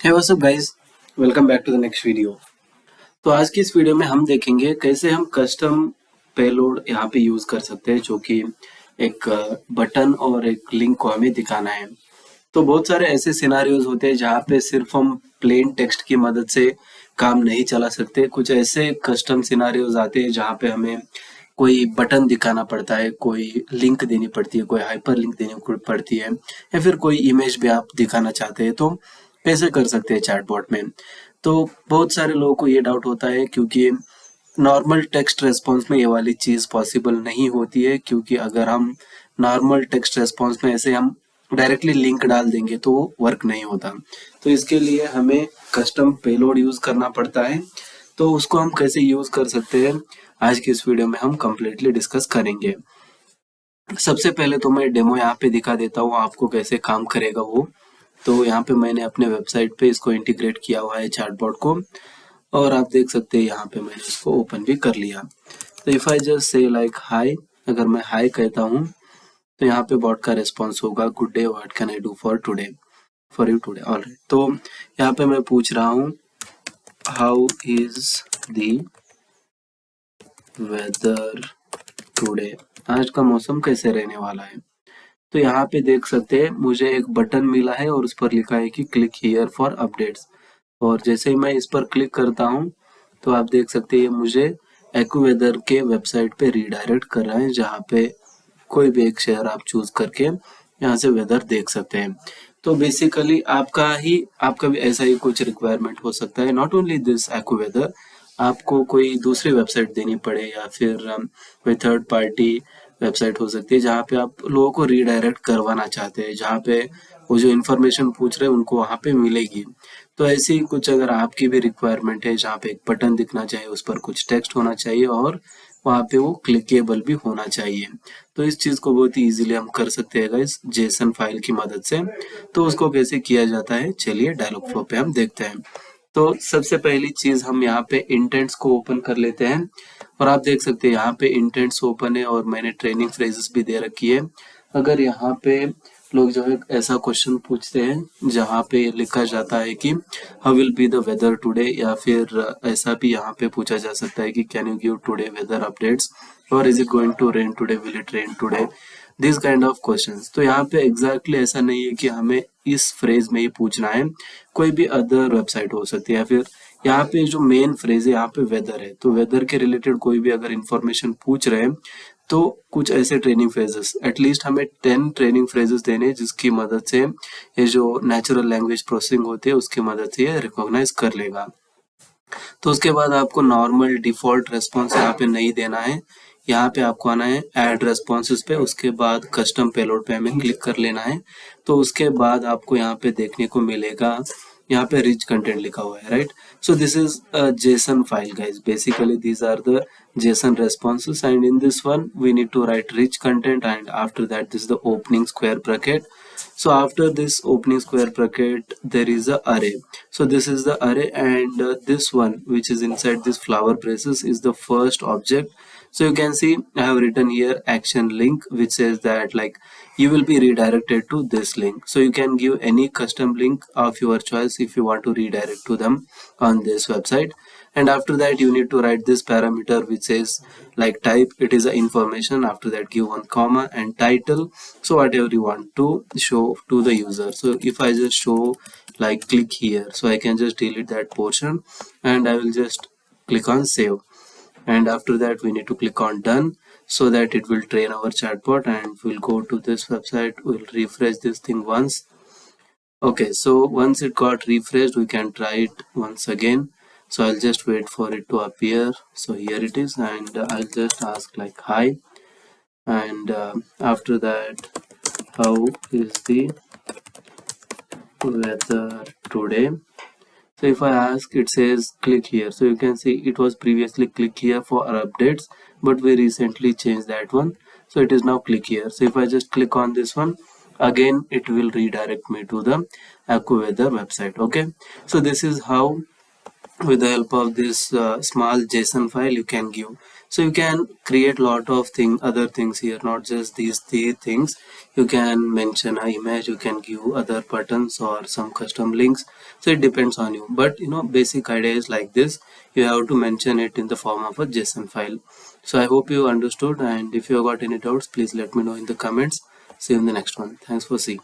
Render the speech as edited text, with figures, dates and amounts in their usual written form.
Hey what's up guys, welcome back to the next video. तो आज की इस वीडियो में हम देखेंगे कैसे हम कस्टम पेलोड यहाँ पे यूज कर सकते हैं, जो कि एक बटन और एक लिंक को हमें दिखाना है। तो बहुत सारे ऐसे सिनारियोज होते हैं जहाँ पे सिर्फ हम प्लेन टेक्स्ट की मदद से काम नहीं चला सकते। कुछ ऐसे कस्टम सिनारियोज आते हैं जहाँ पे हमें कोई बटन दिखाना पड़ता है, कोई लिंक देनी पड़ती है, कोई हाइपर लिंक देनी पड़ती है, या फिर कोई इमेज भी आप दिखाना चाहते हैं। तो कैसे कर सकते हैं चैटबॉट में? तो बहुत सारे लोगों को ये डाउट होता है, क्योंकि नॉर्मल टेक्स्ट रेस्पॉन्स में ये वाली चीज़ पॉसिबल नहीं होती है। क्योंकि अगर हम नॉर्मल टेक्स्ट रेस्पॉन्स में ऐसे हम डायरेक्टली लिंक डाल देंगे तो वो वर्क नहीं होता। तो इसके लिए हमें कस्टम पेलोड यूज़ करना पड़ता है। तो उसको हम कैसे यूज़ कर सकते हैं, आज की इस वीडियो में हम कंप्लीटली डिस्कस करेंगे। सबसे पहले तो मैं डेमो यहाँ पे दिखा देता हूँ आपको कैसे काम करेगा वो। तो यहाँ पे मैंने अपने वेबसाइट पे इसको इंटीग्रेट किया हुआ है चैटबॉट को, और आप देख सकते हैं यहाँ पे मैंने इसको ओपन भी कर लिया। तो if I just say like high, अगर मैं हाई कहता हूँ तो यहाँ पे बॉट का रिस्पॉन्स होगा, good day, what can I do for today, for you today, alright. तो यहाँ पे मैं पूछ रहा हूँ how is the weather today, आज का मौसम कैसे रहने वाला है। तो यहाँ पे देख सकते हैं मुझे एक बटन मिला है और उस पर लिखा है कि क्लिक हियर फॉर अपडेट्स। और जैसे ही मैं इस पर क्लिक करता हूँ तो आप देख सकते हैं ये मुझे एक्यूवेदर के वेबसाइट पे रीडायरेक्ट कर रहा है, जहाँ पे कोई भी एक शहर आप चूज करके यहाँ से वेदर देख सकते हैं। तो बेसिकली आपका भी ऐसा ही कुछ रिक्वायरमेंट हो सकता है। नॉट ओनली दिस एक्यूवेदर, आपको कोई दूसरी वेबसाइट देनी पड़े या फिर कोई थर्ड पार्टी वेबसाइट हो सकती है जहाँ पे आप लोगों को रीडायरेक्ट करवाना चाहते हैं, जहाँ पे वो जो इन्फॉर्मेशन पूछ रहे हैं उनको वहाँ पे मिलेगी। तो ऐसी कुछ अगर आपकी भी रिक्वायरमेंट है जहाँ पे एक बटन दिखना चाहिए, उस पर कुछ टेक्स्ट होना चाहिए और वहाँ पे वो क्लिकेबल भी होना चाहिए, तो इस चीज़ को बहुत ही इजीली हम कर सकते हैं गाइस जेसन फाइल की मदद से। तो उसको कैसे किया जाता है, चलिए डायलॉग फ्लो पे हम देखते हैं। तो सबसे पहली चीज हम यहाँ पे इंटेंट्स को ओपन कर लेते हैं, और आप देख सकते हैं यहाँ पे इंटेंट्स ओपन है और मैंने ट्रेनिंग फ्रेजेस भी दे रखी है। अगर यहाँ पे लोग जो है ऐसा क्वेश्चन पूछते हैं जहाँ पे लिखा जाता है कि how will be the weather today, या फिर ऐसा भी यहाँ पे पूछा जा सकता है कि can you give today weather updates, और is it going to rain today, will it rain today, this kind of questions. तो यहाँ पे एग्जैक्टली ऐसा नहीं है कि हमें इस फ्रेज में ही पूछना है, कोई भी अदर वेबसाइट हो सकती है। या फिर यहाँ पे जो मेन फ्रेज है यहाँ पे वेदर है, तो वेदर के रिलेटेड कोई भी अगर इंफॉर्मेशन पूछ रहे हैं तो कुछ ऐसे ट्रेनिंग फ्रेजेस, एटलीस्ट हमें 10 ट्रेनिंग फ्रेजेस देने हैं जिसकी मदद से ये जो नेचुरल लैंग्वेज प्रोसेसिंग होती है उसकी मदद से ये रिकॉग्नाइज कर लेगा। तो उसके बाद आपको नॉर्मल डिफॉल्ट रेस्पॉन्स यहाँ पे नहीं देना है, यहाँ पे आपको आना है ऐड रेस्पॉन्सेस पे, उसके बाद कस्टम पेलोड पे हमें क्लिक कर लेना है। तो उसके बाद आपको यहाँ पे देखने को मिलेगा, यहाँ पे रिच कंटेंट लिखा हुआ है, right. So this is a JSON file guys, basically these are the JSON responses, and in this one we need to write rich content, and after that this is the opening square bracket. So after this opening square bracket there is a array. So this is the array, and this one which is inside this flower braces is the first object. So you can see I have written here action link, which says that like you will be redirected to this link. So you can give any custom link of your choice if you want to redirect to them on this website. And after that you need to write this parameter which says like type, it is a information, after that give one comma and title, so whatever you want to show to the user. So if I just show like click here, so I can just delete that portion and I will just click on save, and after that we need to click on done, so that it will train our chatbot, and we'll go to this website, we'll refresh this thing once. Okay, so once it got refreshed we can try it once again. So I'll just wait for it to appear. So here it is, and I'll just ask like hi, and after that how is the weather today. So if I ask, it says click here. So you can see it was previously click here for our updates, but we recently changed that one, so it is now click here. So if I just click on this one, again it will redirect me to the AccuWeather website. Okay, so this is how with the help of this small JSON file you can give So you can create lot of other things here, not just these three things. You can mention an image, you can give other buttons or some custom links. So it depends on you, but basic idea is like this. You have to mention it in the form of a JSON file. So I hope you understood, and if you have got any doubts, please let me know in the comments. See you in the next one. Thanks for seeing.